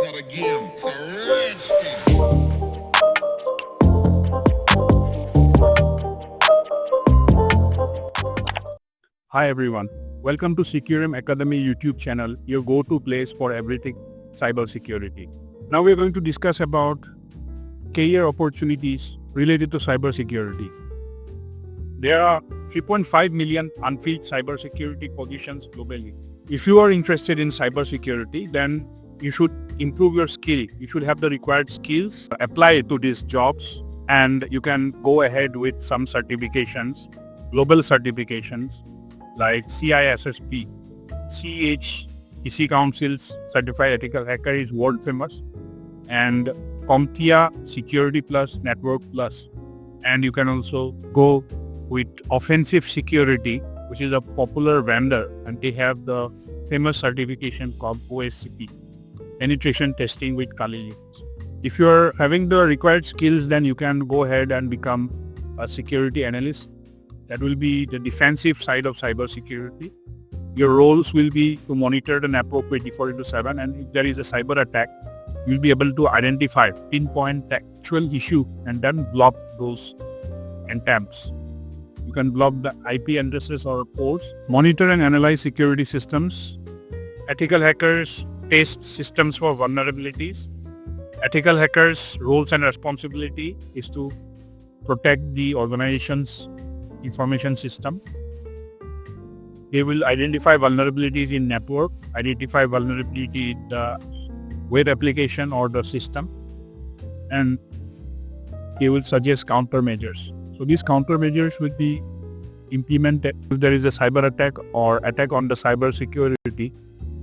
not a game, it's a rich thing. Hi everyone, welcome to Securim Academy YouTube channel, your go-to place for everything cybersecurity. Now we are going to discuss about career opportunities related to cybersecurity. There are 3.5 million unfilled cybersecurity positions globally. If you are interested in cybersecurity, then you should improve your skill. You should have the required skills, apply to these jobs, and you can go ahead with some certifications, global certifications like CISSP, EC Council's Certified Ethical Hacker is world famous, and CompTIA Security Plus, Network Plus. And you can also go with Offensive Security, which is a popular vendor, and they have the famous certification called OSCP, Penetration Testing with Kali Linux. If you are having the required skills, then you can go ahead and become a security analyst. That will be the defensive side of cybersecurity. Your roles will be to monitor the network 24/7, and if there is a cyber attack, you'll be able to identify, pinpoint the actual issue, and then block those attempts. You can block the IP addresses or ports, monitor and analyze security systems. Ethical hackers test systems for vulnerabilities. Ethical hackers' roles and responsibility is to protect the organization's information system. They will identify vulnerabilities in network, identify vulnerability in the web application or the system, and they will suggest countermeasures. So these countermeasures will be implemented if there is a cyber attack or attack on the cyber security.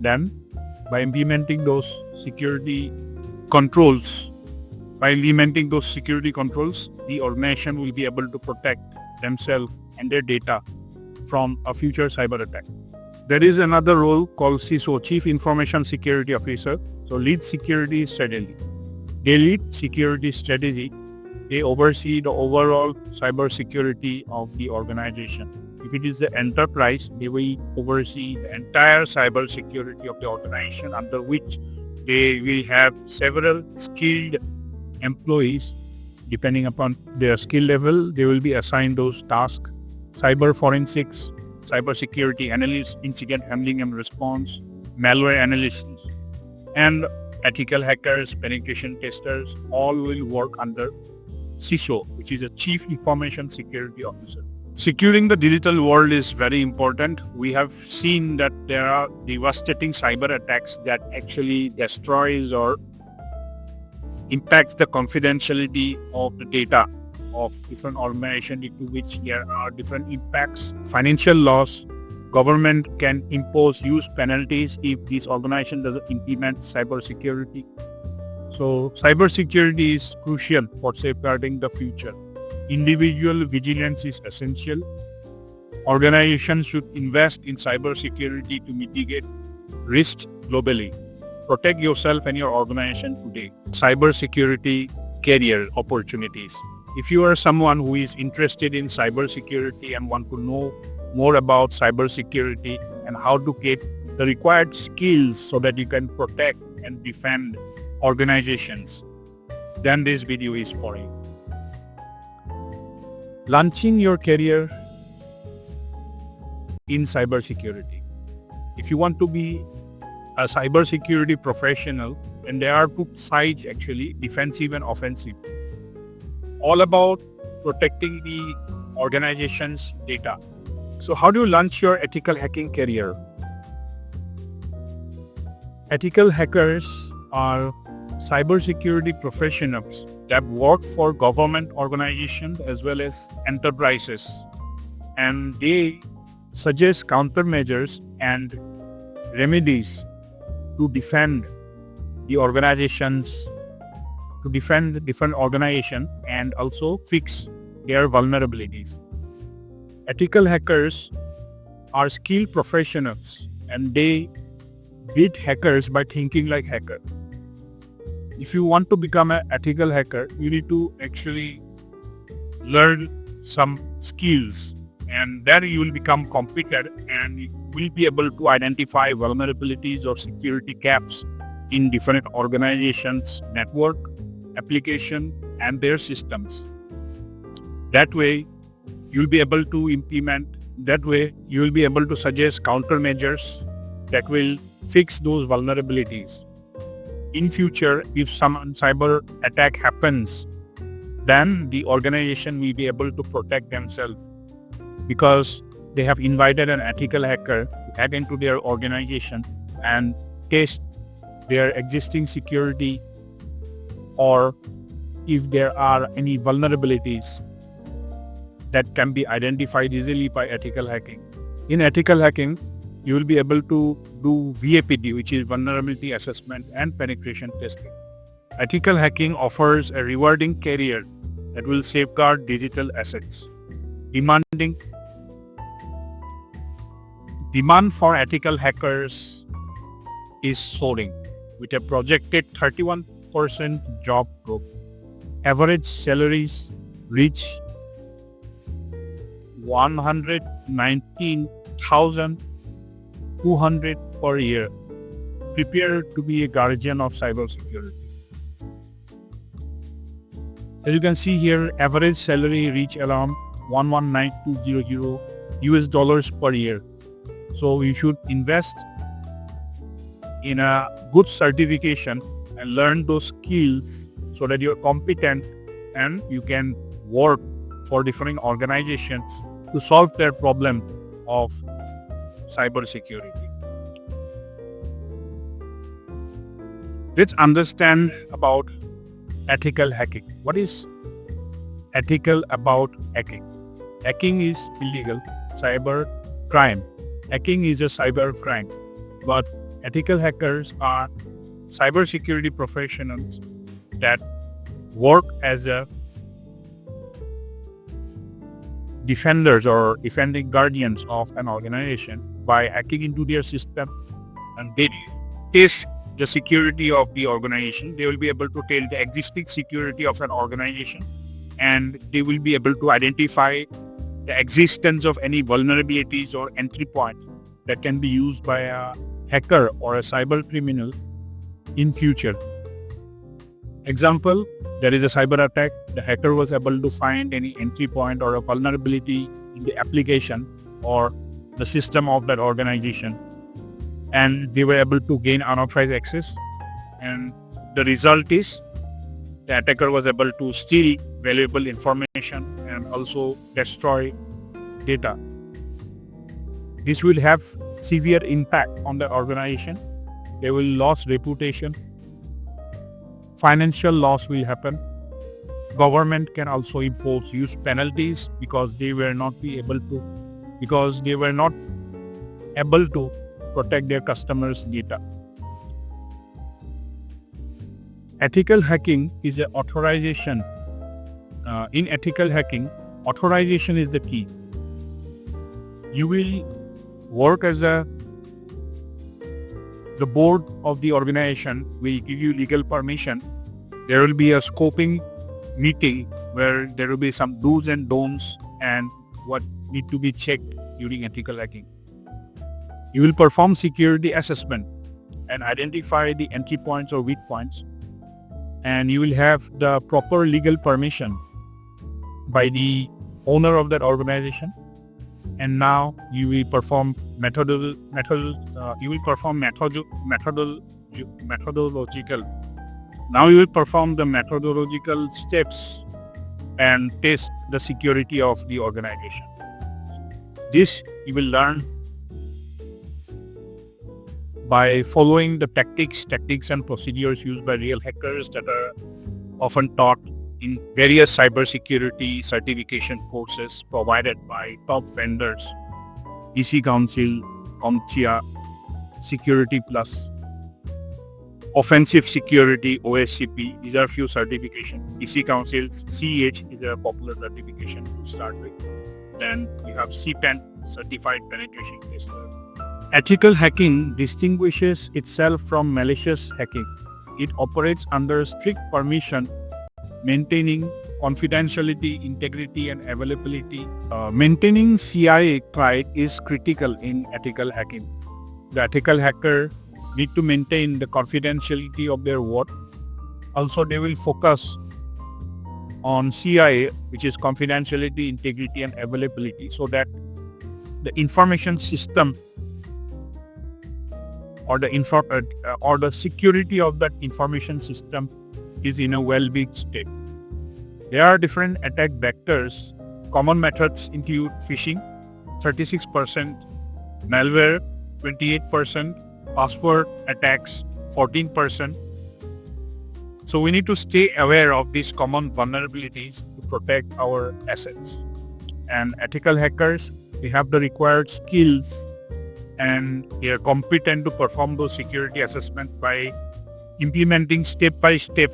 Then by implementing those security controls, the organization will be able to protect themselves and their data from a future cyber attack. There is another role called CISO, Chief Information Security Officer. So lead security strategy. They lead security strategy. They oversee the overall cyber security of the organization. If it is the enterprise, they will oversee the entire cyber security of the organization, under which they will have several skilled employees. Depending upon their skill level, they will be assigned those tasks: cyber forensics, cyber security analysts, incident handling and response, malware analysts, and ethical hackers, penetration testers. All will work under CISO, which is a Chief Information Security Officer. Securing the digital world is very important. We have seen that there are devastating cyber attacks that actually destroys or impacts the confidentiality of the data of different organizations, into which there are different impacts. Financial loss. Government can impose huge penalties if this organization doesn't implement cybersecurity. So cybersecurity is crucial for safeguarding the future. Individual vigilance is essential. Organizations should invest in cybersecurity to mitigate risks globally. Protect yourself and your organization today. Cybersecurity career opportunities. If you are someone who is interested in cybersecurity and want to know more about cybersecurity and how to get the required skills so that you can protect and defend organizations, then this video is for you. Launching your career in cybersecurity. If you want to be a cybersecurity professional, and there are two sides actually, defensive and offensive. All about protecting the organization's data. So how do you launch your ethical hacking career? Ethical hackers are cybersecurity professionals that work for government organizations as well as enterprises, and they suggest countermeasures and remedies to defend the organizations, to defend the different organization and also fix their vulnerabilities. Ethical hackers are skilled professionals, and they beat hackers by thinking like hacker. If you want to become an ethical hacker, you need to actually learn some skills, and then you will become competent and will be able to identify vulnerabilities or security gaps in different organizations, network, application, and their systems. That way, you'll be able to suggest countermeasures that will fix those vulnerabilities. In future, if some cyber attack happens, then the organization will be able to protect themselves because they have invited an ethical hacker to hack into their organization and test their existing security, or if there are any vulnerabilities that can be identified easily by ethical hacking. In ethical hacking, you will be able to do VAPT, which is vulnerability assessment and penetration testing. Ethical hacking offers a rewarding career that will safeguard digital assets. Demand for ethical hackers is soaring, with a projected 31% job growth. Average salaries reach $119,200 per year. Prepare to be a guardian of cybersecurity. As you can see here, average salary reach around $119,200 per year. So you should invest in a good certification and learn those skills so that you're competent and you can work for different organizations to solve their problem of cybersecurity. Let's understand about ethical hacking. What is ethical about hacking? Hacking is illegal, cyber crime. Hacking is a cyber crime, but ethical hackers are cybersecurity professionals that work as a defenders or defending guardians of an organization by hacking into their system, and they test the security of the organization. They will be able to tell the existing security of an organization, and they will be able to identify the existence of any vulnerabilities or entry points that can be used by a hacker or a cyber criminal in future. Example, there is a cyber attack. The hacker was able to find any entry point or a vulnerability in the application or the system of that organization, and they were able to gain unauthorized access, and the result is the attacker was able to steal valuable information and also destroy data. This will have severe impact on the organization. They will lose reputation. Financial loss will happen. Government can also impose huge penalties because they were not able to protect their customers' data. Ethical hacking is an authorization. In ethical hacking, authorization is the key. You will work as the board of the organization will give you legal permission. There will be a scoping meeting where there will be some do's and don'ts and what need to be checked during ethical hacking. You will perform security assessment and identify the entry points or weak points, and you will have the proper legal permission by the owner of that organization. And now you will perform methodological steps and test the security of the organization. This you will learn by following the tactics and procedures used by real hackers that are often taught in various cybersecurity certification courses provided by top vendors, EC Council, CompTIA, Security Plus, Offensive Security, OSCP. These are few certifications. EC Council, CEH is a popular certification to start with. Then you have CPEN, Certified Penetration Tester. Ethical hacking distinguishes itself from malicious hacking. It operates under strict permission, maintaining confidentiality, integrity, and availability. Maintaining CIA pride is critical in ethical hacking. The ethical hacker need to maintain the confidentiality of their work. Also, they will focus on CIA, which is confidentiality, integrity, and availability, so that the information system or the security of that information system is in a well-being state. There are different attack vectors. Common methods include phishing, 36%, malware, 28%, password attacks, 14%. So we need to stay aware of these common vulnerabilities to protect our assets. And ethical hackers, they have the required skills and they are competent to perform those security assessments by implementing step-by-step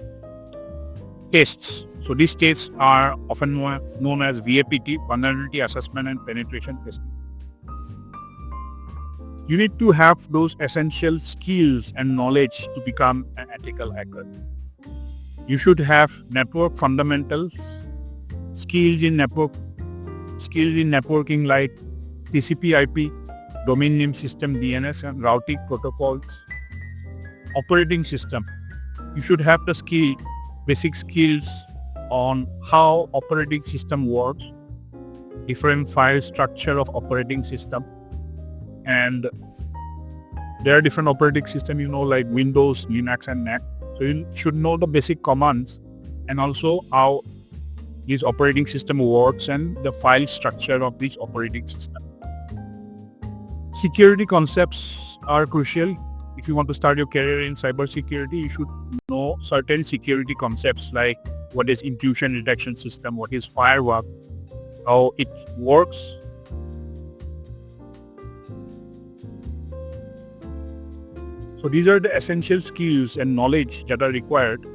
tests. So these tests are often known as VAPT, Vulnerability Assessment and Penetration Testing. You need to have those essential skills and knowledge to become an ethical hacker. You should have network fundamentals, skills in networking like TCP/IP, domain name system, DNS, and routing protocols. Operating system. You should have the basic skills on how operating system works, different file structure of operating system, and there are different operating system, like Windows, Linux, and Mac. So you should know the basic commands and also how this operating system works and the file structure of this operating system. Security concepts are crucial. If you want to start your career in cybersecurity, you should know certain security concepts like what is intrusion detection system, what is firewall, how it works. So these are the essential skills and knowledge that are required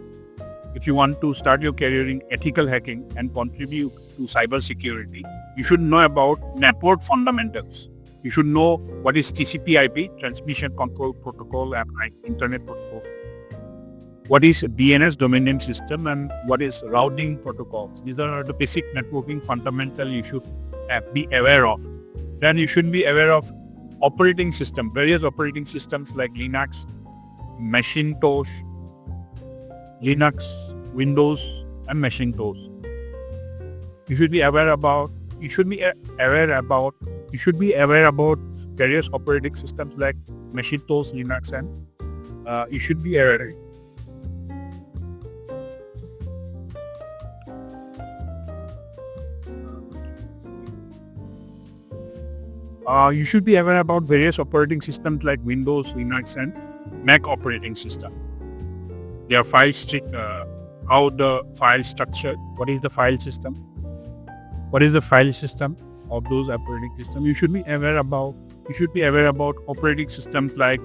if you want to start your career in ethical hacking and contribute to cybersecurity. You should know about network fundamentals. You should know what is TCP/IP, Transmission Control Protocol, and Internet Protocol. What is DNS, Domain Name System, and what is routing protocols. These are the basic networking fundamentals you should be aware of. Then you should be aware of operating system, various operating systems like Linux, Macintosh, Linux, Windows, and Macintosh. You should be aware about various operating systems like Macintosh, Linux, and you should be aware. You should be aware about various operating systems like Windows, Linux, and Mac operating system. Their how the file structure, what is the file system, what is the file system of those operating systems. You should be aware about operating systems like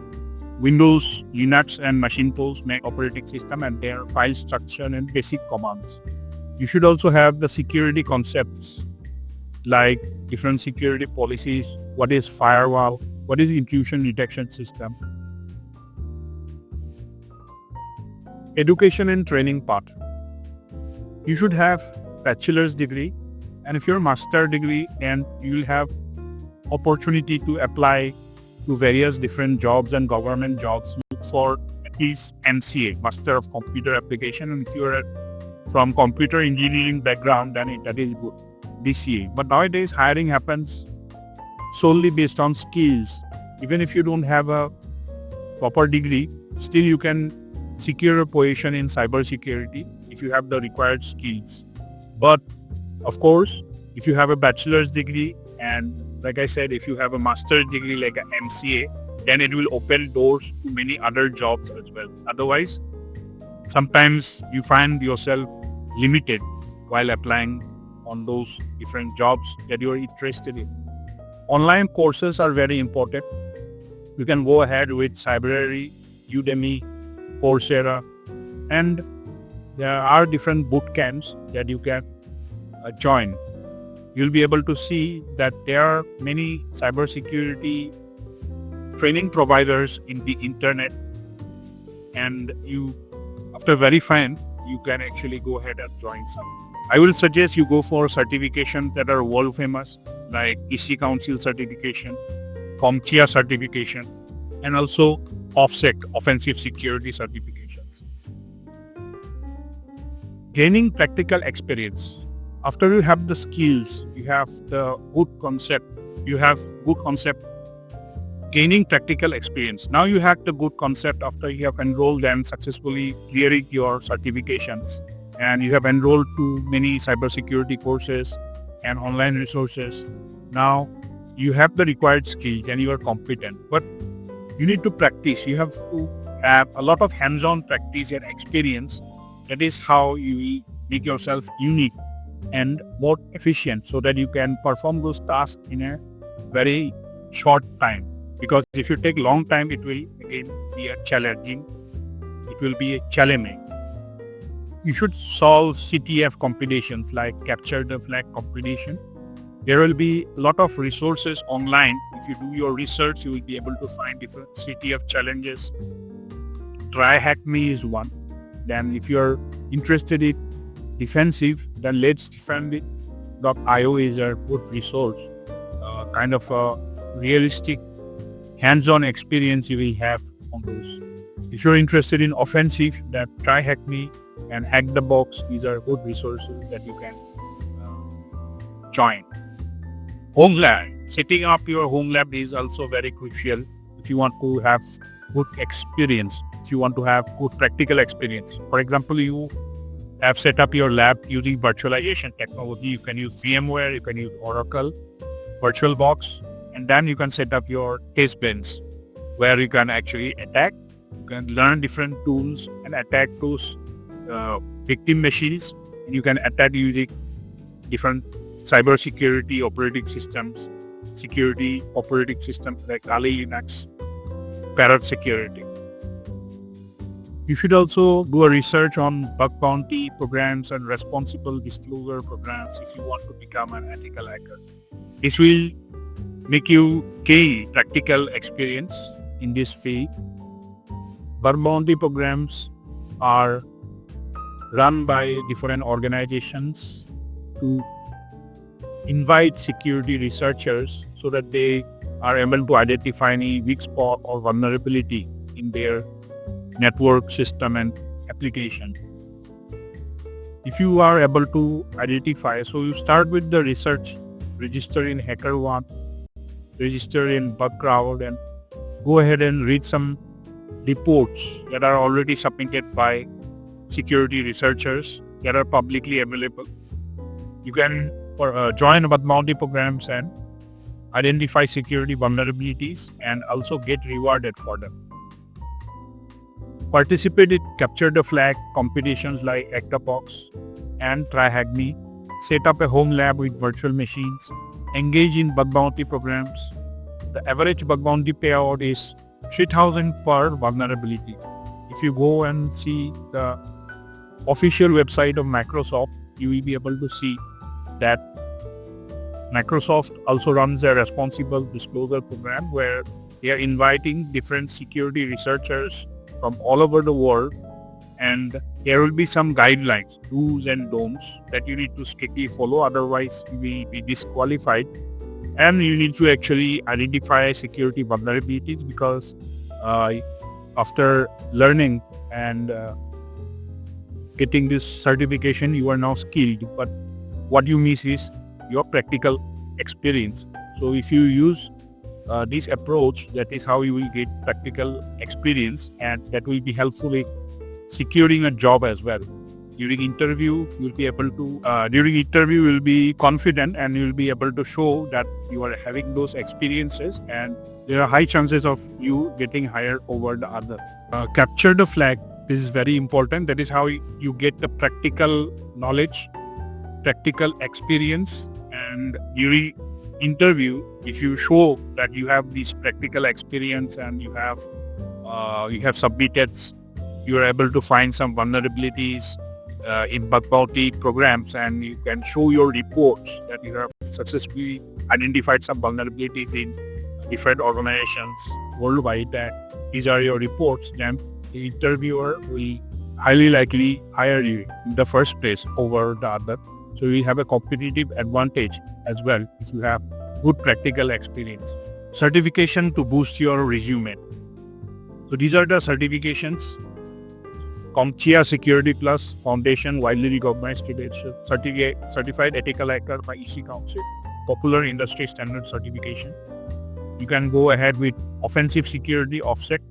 Windows, Linux, and Macintosh, Mac operating system, and their file structure and basic commands. You should also have the security concepts like different security policies, what is firewall, what is intrusion detection system. Education and training part. You should have bachelor's degree, and if you're master degree, then you'll have opportunity to apply to various different jobs and government jobs. Look for at least MCA, Master of Computer Application, and if you're from computer engineering background, then that is good. DCA. But nowadays hiring happens solely based on skills. Even if you don't have a proper degree, still you can secure a position in cybersecurity if you have the required skills. But of course, if you have a bachelor's degree and like I said, if you have a master's degree like an MCA, then it will open doors to many other jobs as well. Otherwise, sometimes you find yourself limited while applying on those different jobs that you are interested in. Online courses are very important. You can go ahead with Cyberary, Udemy, Coursera, and there are different boot camps that you can join. You'll be able to see that there are many cybersecurity training providers in the internet, and you, after verifying, you can actually go ahead and join some. I will suggest you go for certifications that are world famous, like EC Council certification, CompTIA certification, and also OffSec, offensive security certifications. Gaining practical experience. After you have the skills, you have the good concept, gaining practical experience. Now you have the good concept after you have enrolled and successfully clearing your certifications, and you have enrolled to many cybersecurity courses and online resources. Now you have the required skills and you are competent, but you need to practice. You have to have a lot of hands-on practice and experience. That is how you will make yourself unique and more efficient, so that you can perform those tasks in a very short time. Because if you take long time, it will again be challenging. You should solve CTF competitions like Capture the Flag competition. There will be a lot of resources online. If you do your research, you will be able to find different CTF challenges. Try Hack Me is one. Then if you are interested in defensive, then Let's Defend It.io is a good resource. Kind of a realistic hands-on experience you will have on those. If you're interested in offensive, then Try Hack Me and Hack the Box. These are good resources that you can join. Home lab. Setting up your home lab is also very crucial if you want to have good experience, if you want to have good practical experience. For example, you have set up your lab using virtualization technology. You can use VMware, you can use Oracle, VirtualBox, and then you can set up your test bench where you can actually attack. You can learn different tools and attack those victim machines. And you can attack using different cybersecurity operating systems, security operating systems like Kali Linux, Parrot Security. You should also do a research on bug bounty programs and responsible disclosure programs if you want to become an ethical hacker. This will make you gain practical experience in this field. Bug bounty programs are run by different organizations to invite security researchers so that they are able to identify any weak spot or vulnerability in their network system and application. If you are able to identify, so you start with the research, register in HackerOne, register in BugCrowd, and go ahead and read some reports that are already submitted by security researchers that are publicly available. You can join bug bounty programs and identify security vulnerabilities and also get rewarded for them. Participate in Capture the Flag competitions like Hack the Box and Try Hack Me. Set up a home lab with virtual machines. Engage in bug bounty programs. The average bug bounty payout is 3,000 per vulnerability. If you go and see the official website of Microsoft, you will be able to see that Microsoft also runs a responsible disclosure program where they are inviting different security researchers from all over the world, and there will be some guidelines, do's and don'ts that you need to strictly follow, otherwise you will be disqualified. And you need to actually identify security vulnerabilities, because after learning and getting this certification, you are now skilled, but what you miss is your practical experience. So if you use this approach, that is how you will get practical experience, and that will be helpful in securing a job as well. During interview, you will be confident and you will be able to show that you are having those experiences, and there are high chances of you getting hired over the other. Capture the flag. This is very important. That is how you get the practical knowledge, practical experience, and during interview, if you show that you have this practical experience and you have submitted, you are able to find some vulnerabilities in bug bounty programs, and you can show your reports that you have successfully identified some vulnerabilities in different organizations worldwide, and these are your reports, then the interviewer will highly likely hire you in the first place over the other. So you have a competitive advantage as well if you have good practical experience. Certification to boost your resume. So these are the certifications. CompTIA Security Plus Foundation, widely recognized today, certified ethical hacker by EC Council, popular industry standard certification. You can go ahead with Offensive Security Offset,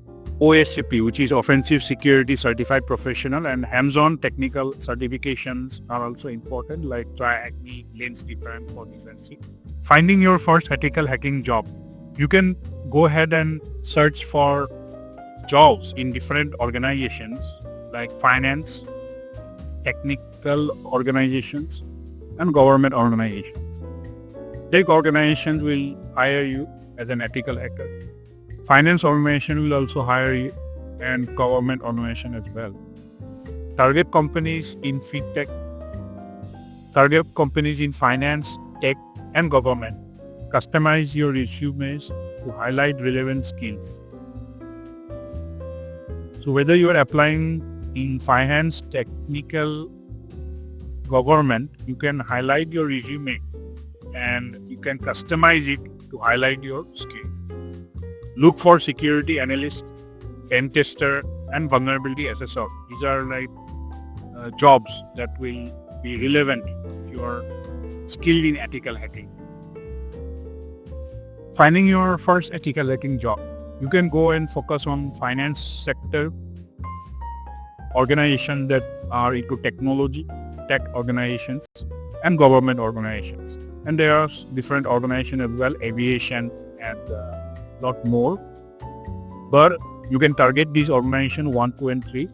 OSCP, which is Offensive Security Certified Professional, and hands-on technical certifications are also important, like TRIACME, Lens Different for defensive. Finding your first ethical hacking job. You can go ahead and search for jobs in different organizations like finance, technical organizations, and government organizations. Tech organizations will hire you as an ethical hacker. Finance organization will also hire you, and government organization as well. Target companies in fintech, target companies in finance, tech, and government. Customize your resumes to highlight relevant skills. So whether you are applying in finance, technical, government, you can highlight your resume and you can customize it to highlight your skills. Look for security analyst, pen tester, and vulnerability assessor. These are like jobs that will be relevant if you are skilled in ethical hacking. Finding your first ethical hacking job. You can go and focus on finance sector, organizations that are into technology, tech organizations, and government organizations. And there are different organizations as well, aviation and lot more. But you can target these organizations 1, 2, and 3,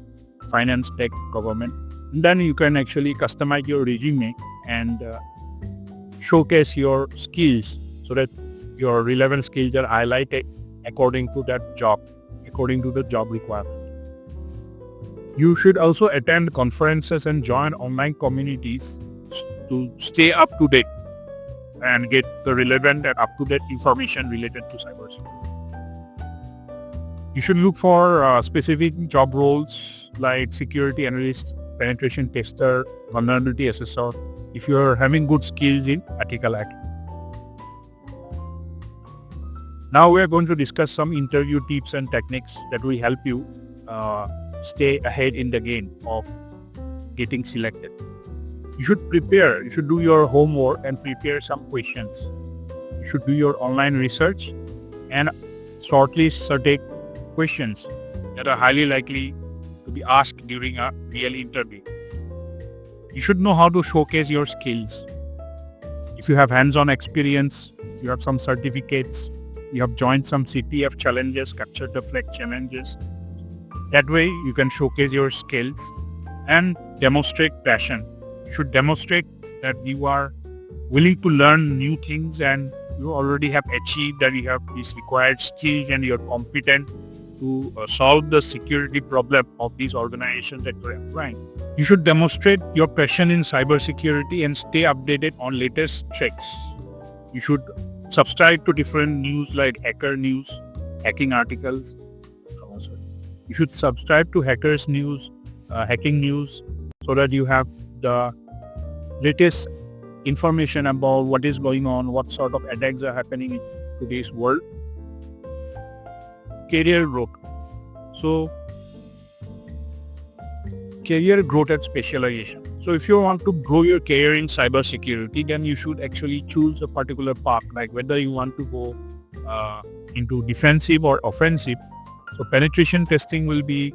finance, tech, government. And then you can actually customize your resume and showcase your skills so that your relevant skills are highlighted according to that job, according to the job requirement. You should also attend conferences and join online communities to stay up to date and get the relevant and up-to-date information related to cybersecurity. You should look for specific job roles like security analyst, penetration tester, vulnerability assessor, if you are having good skills in ethical hacking. Now we are going to discuss some interview tips and techniques that will help you stay ahead in the game of getting selected. You should prepare, you should do your homework and prepare some questions. You should do your online research and shortlist certain questions that are highly likely to be asked during a real interview. You should know how to showcase your skills. If you have hands-on experience, if you have some certificates, you have joined some CTF challenges, capture the flag challenges. That way you can showcase your skills and demonstrate passion. You should demonstrate that you are willing to learn new things and you already have achieved that you have these required skills and you're competent to solve the security problem of these organizations that you're applying. You should demonstrate your passion in cybersecurity and stay updated on latest tricks. You should subscribe to different news like hacker news, hacking articles. You should subscribe to hackers news, hacking news, so that you have the latest information about what is going on, what sort of attacks are happening in today's world. Career growth. So, career growth and specialization. So if you want to grow your career in cybersecurity, then you should actually choose a particular path, like whether you want to go into defensive or offensive. So penetration testing will be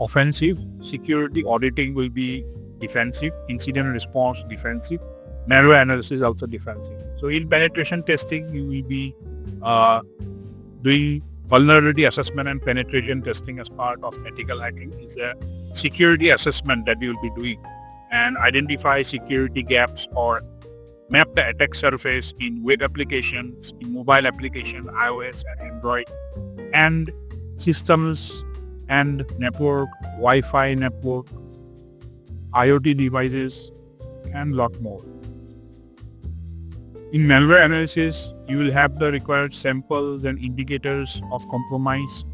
offensive, security auditing will be defensive, incident response defensive, malware analysis also defensive. So in penetration testing, you will be doing vulnerability assessment and penetration testing as part of ethical hacking. Is a security assessment that you will be doing and identify security gaps or map the attack surface in web applications, in mobile applications, iOS and Android, and systems and network, Wi-Fi network, IoT devices, and lot more. In malware analysis, you will have the required samples and indicators of compromise.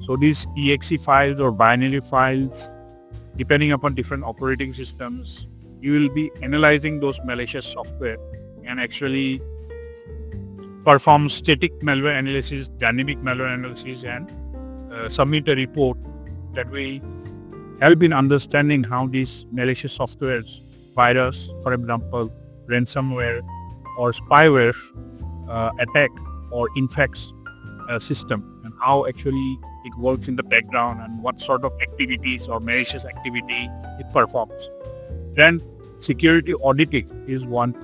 So these exe files or binary files, depending upon different operating systems, you will be analyzing those malicious software and actually perform static malware analysis, dynamic malware analysis, and submit a report that will help in understanding how these malicious softwares, virus, for example, ransomware or spyware attack or infects a system, and how actually it works in the background and what sort of activities or malicious activity it performs. Then security auditing is one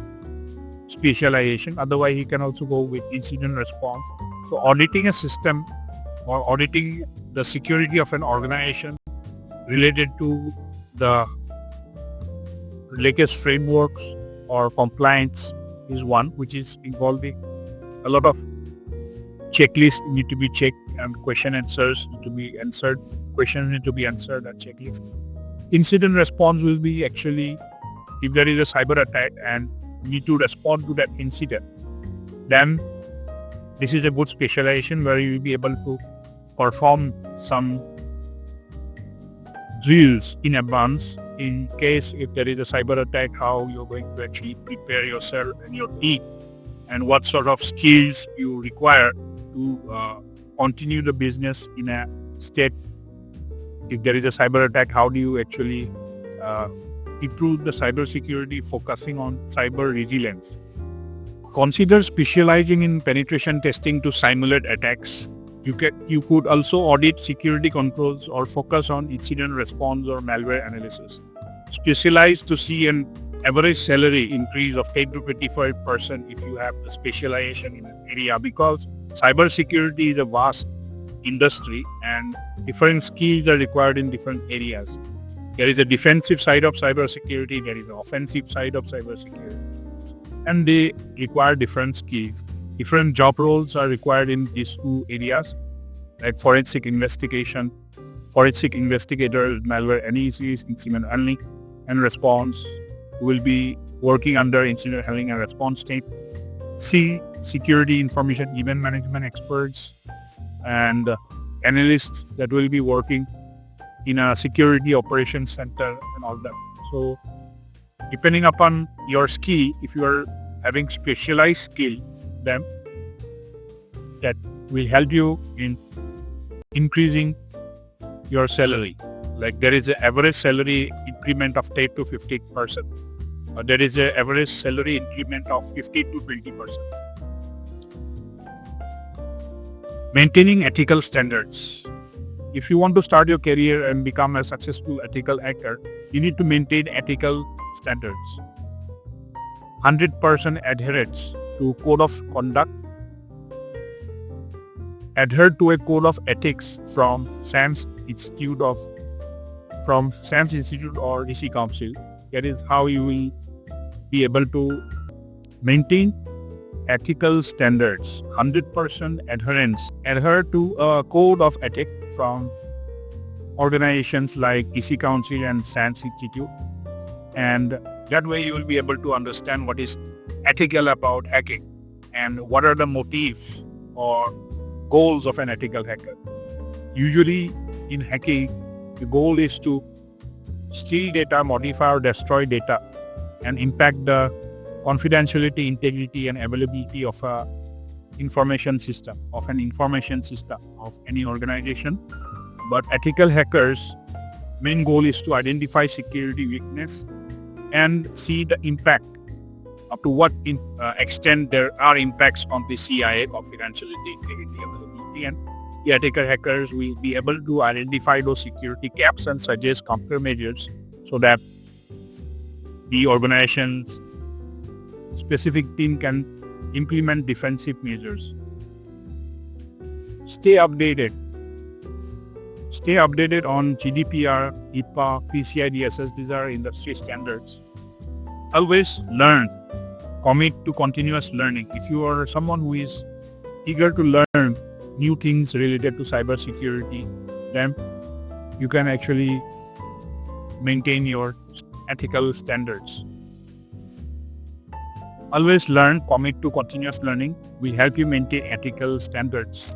specialization. Otherwise, he can also go with incident response. So auditing a system or auditing the security of an organization related to the latest frameworks or compliance is one, which is involving a lot of checklists need to be checked and question answers need to be answered. Questions need to be answered at checklists. Incident response will be actually if there is a cyber attack and need to respond to that incident, then this is a good specialization where you will be able to perform some drills in advance in case if there is a cyber attack, how you're going to actually prepare yourself and your team and what sort of skills you require to continue the business in a state. If there is a cyber attack, how do you actually improve the cybersecurity, focusing on cyber resilience? Consider specializing in penetration testing to simulate attacks. You could also audit security controls or focus on incident response or malware analysis. Specialize to see an average salary increase of 10 to 25% if you have a specialization in an area, because cybersecurity is a vast industry and different skills are required in different areas. There is a defensive side of cybersecurity, there is an offensive side of cybersecurity, and they require different skills. Different job roles are required in these two areas, like forensic investigation, forensic investigator, malware analysis, incident handling and response will be working under incident handling and response team. C, security information event management experts and analysts that will be working in a security operations center and all that. So depending upon your skill, if you are having specialized skill, then that will help you in increasing your salary. Like there is an average salary increment of 10 to 15%. There is an average salary increment of 15 to 20%. Maintaining ethical standards. If you want to start your career and become a successful ethical hacker, you need to maintain ethical standards. 100% adherence to code of conduct. Adhere to a code of ethics from SANS Institute or EC Council. That is how you will be able to maintain ethical standards. 100% adherence. Adhere to a code of ethics from organizations like EC Council and SANS Institute, and that way you will be able to understand what is ethical about hacking and what are the motives or goals of an ethical hacker. Usually in hacking, the goal is to steal data, modify or destroy data and impact the confidentiality, integrity and availability of an information system of any organization. But ethical hackers' main goal is to identify security weakness and see the impact, up to what extent there are impacts on the CIA, confidentiality, integrity, availability, and the ethical hackers will be able to identify those security gaps and suggest countermeasures so that the organization's specific team can implement defensive measures. Stay updated on GDPR, HIPAA, PCI DSS. These are industry standards. Always learn. Commit to continuous learning. If you are someone who is eager to learn new things related to cybersecurity, then you can actually maintain your ethical standards. Always learn. Commit to continuous learning will help you maintain ethical standards.